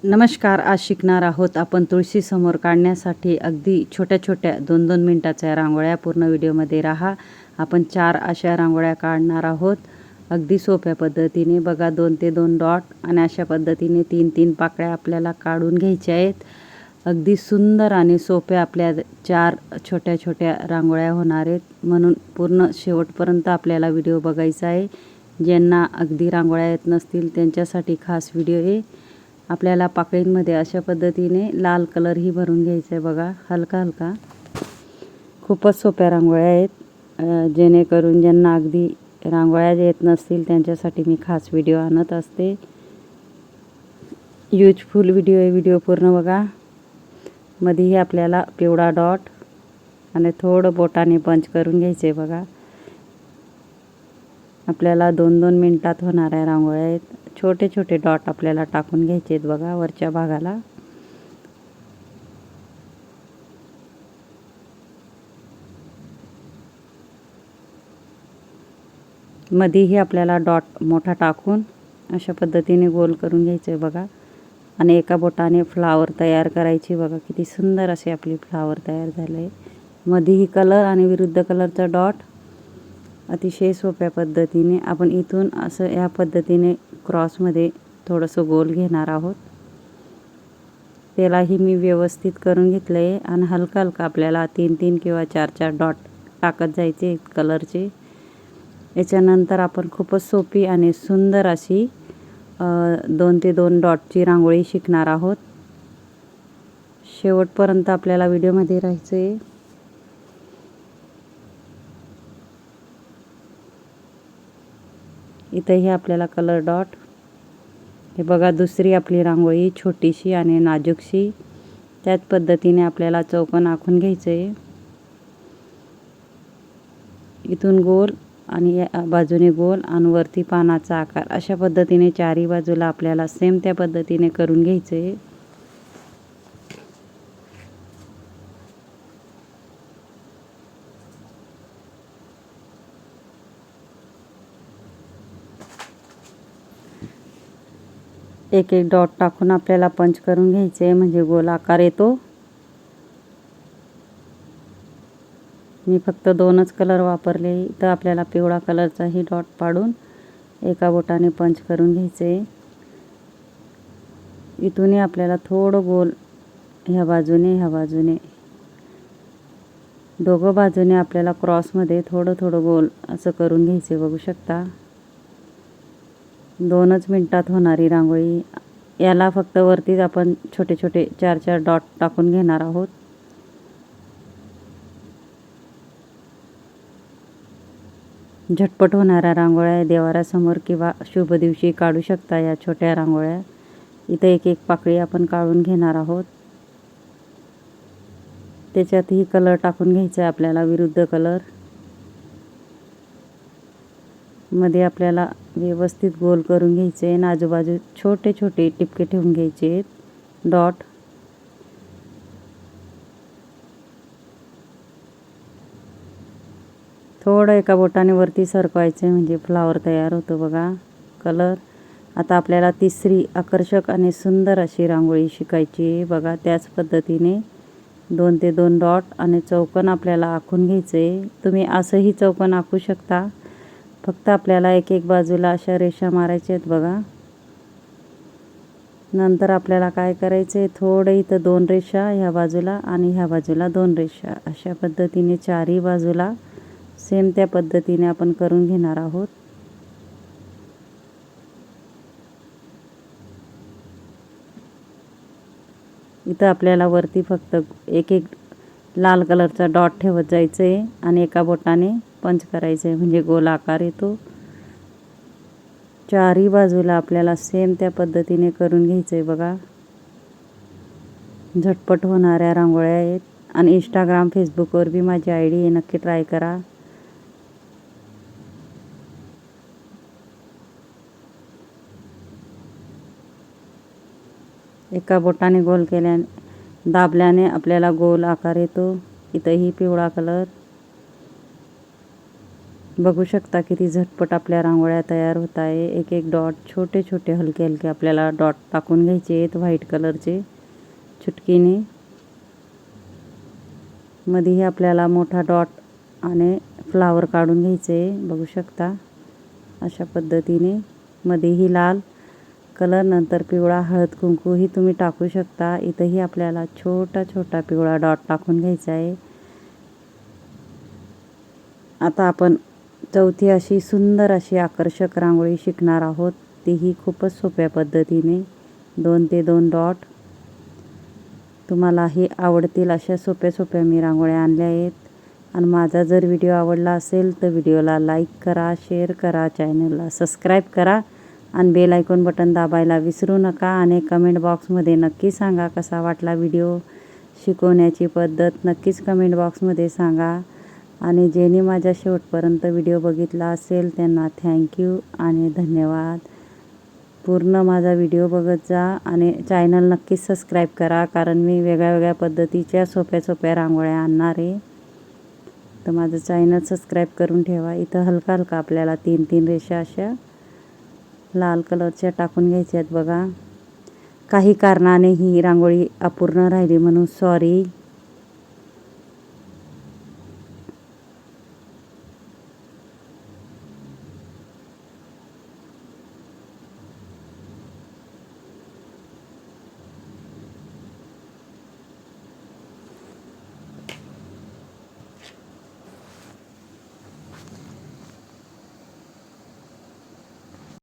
नमस्कार. आज शिकणार आहोत आपण तुळशीसमोर काढण्यासाठी अगदी छोट्या छोट्या 2-2 मिनिटाच्या रांगोळ्या. पूर्ण व्हिडिओमध्ये राहा. आपण 4 अशा रांगोळ्या काढणार आहोत अगदी सोप्या पद्धतीने. बघा 2 ते 2 डॉट आणि अशा पद्धतीने 3-3 पाकळ्या आपल्याला काढून घ्यायच्या आहेत. अगदी सुंदर आणि सोप्या आपल्या 4 छोट्या छोट्या रांगोळ्या होणार आहेत. म्हणून पूर्ण शेवटपर्यंत आपल्याला व्हिडिओ बघायचा आहे. ज्यांना अगदी रांगोळ्या येत नसतील त्यांच्यासाठी खास व्हिडिओ आहे. आपल्याला पाकळींमध्ये अशा पद्धतीने लाल कलरही भरून घ्यायचा आहे. बघा हलका हलका. खूपच सोप्या रांगोळ्या आहेत. जेणेकरून ज्यांना अगदी रांगोळ्या येत नसतील त्यांच्यासाठी मी खास व्हिडिओ आणत असते. यूजफुल व्हिडिओ आहे. व्हिडिओ पूर्ण बघा. मध्येही आपल्याला पिवळा डॉट आणि थोडं बोटाने पंच करून घ्यायचे. बघा आपल्याला 2-2 मिनिटात होणाऱ्या रांगोळ्या आहेत. छोटे छोटे डॉट आपल्याला टाकून घ्यायचे आहेत. बघा वरच्या भागाला. मध्येही आपल्याला डॉट मोठा टाकून अशा पद्धतीने गोल करून घ्यायचे आहे. बघा आणि एका बोटाने फ्लावर तयार करायची. बघा किती सुंदर असे आपली फ्लावर तयार झाले. मध्येही कलर आणि विरुद्ध कलरचा डॉट. अतिशय सोप्या पद्धतीने आपण इथून असं या पद्धतीने क्रॉसमध्ये थोडंसं गोल घेणार आहोत. त्यालाही मी व्यवस्थित करून घेतलं आहे आणि हलका हलका आपल्याला 3-3 किंवा 4-4 डॉट टाकत जायचे कलरचे. याच्यानंतर आपण खूपच सोपी आणि सुंदर अशी 2 ते 2 डॉटची रांगोळी शिकणार आहोत. शेवटपर्यंत आपल्याला व्हिडिओमध्ये राहायचं आहे. इथंही आपल्याला कलर डॉट. हे बघा दुसरी आपली रांगोळी छोटीशी आणि नाजूकशी. त्याच पद्धतीने आपल्याला चौकोन आखून घ्यायचं आहे. इथून गोल आणि या बाजूने गोल आणि वरती पानाचा आकार. अशा पद्धतीने चारही बाजूला आपल्याला सेम त्या पद्धतीने करून घ्यायचं आहे. एक एक डॉट टाकून आपल्याला पंच करून घ्यायचे म्हणजे गोल आकार येतो. मी फक्त 2च कलर वापरले. तर आपल्याला पिवळा कलरचाही डॉट पाडून एका बोटाने पंच करून घ्यायचे. इथूनही आपल्याला थोडं गोल ह्या बाजूने दोघं बाजूने आपल्याला क्रॉसमध्ये थोडं थोडं गोल असं करून घ्यायचे. बघू शकता 2च मिनिटात होणारी रांगोळी. याला फक्त वरतीच आपण छोटे छोटे 4-4 डॉट टाकून घेणार आहोत. झटपट होणाऱ्या रांगोळ्या देवाऱ्यासमोर किंवा शुभ दिवशी काढू शकता या छोट्या रांगोळ्या. इथं एक एक पाकळी आपण काढून घेणार आहोत. त्याच्यातही कलर टाकून घ्यायचा आहे आपल्याला विरुद्ध कलर. मध्ये आपल्याला व्यवस्थित गोल करून घ्यायचे आणि आजूबाजू छोटे छोटे टिपके ठेवून घ्यायचे आहेत डॉट. थोडं एका बोटाने वरती सरकवायचे म्हणजे फ्लावर तयार होतो. बघा कलर. आता आपल्याला तिसरी आकर्षक आणि सुंदर अशी रांगोळी शिकायची. बघा त्याच पद्धतीने 2 ते 2 डॉट आणि चौकोन आपल्याला आखून घ्यायचे. तुम्ही असंही चौकोन आखू शकता. फक्त आपल्याला एक एक बाजूला अशा रेषा मारायच्या आहेत. बघा नंतर आपल्याला काय करायचं आहे, थोडं इथं 2 रेषा ह्या बाजूला आणि ह्या बाजूला 2 रेषा. अशा पद्धतीने चारही बाजूला सेम त्या पद्धतीने आपण करून घेणार आहोत. इथं आपल्याला वरती फक्त एक एक लाल कलरचा डॉट ठेवत जायचं आहे आणि एका बोटाने पंच करायचं आहे म्हणजे गोल आकार येतो. चारही बाजूला आपल्याला सेम त्या पद्धतीने करून घ्यायचं आहे. बघा झटपट होणाऱ्या रांगोळ्या आहेत आणि इंस्टाग्राम फेसबुकवर बी माझी ID आहे. नक्की ट्राय करा. एका बोटाने गोल केल्याने दाबल्याने आपल्याला गोल आकार येतो. इथंही पिवळा कलर. बघू शकता किती झटपट आपल्या रांगोळ्या तयार होत आहे. एक एक डॉट छोटे छोटे हलके हलके आपल्याला डॉट टाकून घ्यायचे आहेत व्हाईट कलरचे चुटकीने. मध्येही आपल्याला मोठा डॉट आणि फ्लावर काढून घ्यायचे. बघू शकता अशा पद्धतीने. मध्येही लाल कलर, नंतर पिवळा हळद कुंकूही तुम्ही टाकू शकता. इथंही आपल्याला छोटा छोटा पिवळा डॉट टाकून घ्यायचा आहे. आता आपण चौथी अशी सुंदर अशी आकर्षक रांगोळी शिकणार आहोत. तीही खूपच सोप्या पद्धतीने 2 ते 2 डॉट. तुम्हालाही आवडतील अशा सोप्या सोप्या मी रांगोळ्या आणल्या आहेत. आणि माझा जर व्हिडिओ आवडला असेल तर व्हिडिओला लाईक करा, शेअर करा, चॅनलला सबस्क्राईब करा आणि बेल आयकॉन बटन दाबायला विसरू नका. आणि कमेंट बॉक्समध्ये नक्की सांगा कसा वाटला व्हिडिओ. शिकवण्याची पद्धत नक्कीच कमेंट बॉक्समध्ये सांगा. आणि ज्यांनी माझ्या शेवटपर्यंत व्हिडिओ बघितला असेल त्यांना थँक्यू आणि धन्यवाद. पूर्ण माझा व्हिडिओ बघत जा आणि चॅनल नक्कीच सबस्क्राईब करा, कारण मी वेगळ्या वेगळ्या पद्धतीच्या सोप्या सोप्या रांगोळ्या आणणार आहे. तर माझं चॅनल सबस्क्राईब करून ठेवा. इथं हलका हलका आपल्याला 3-3 रेषा अशा लाल कलरच्या टाकून घ्यायच्या आहेत. बघा काही कारणाने ही रांगोळी अपूर्ण राहिली म्हणून सॉरी.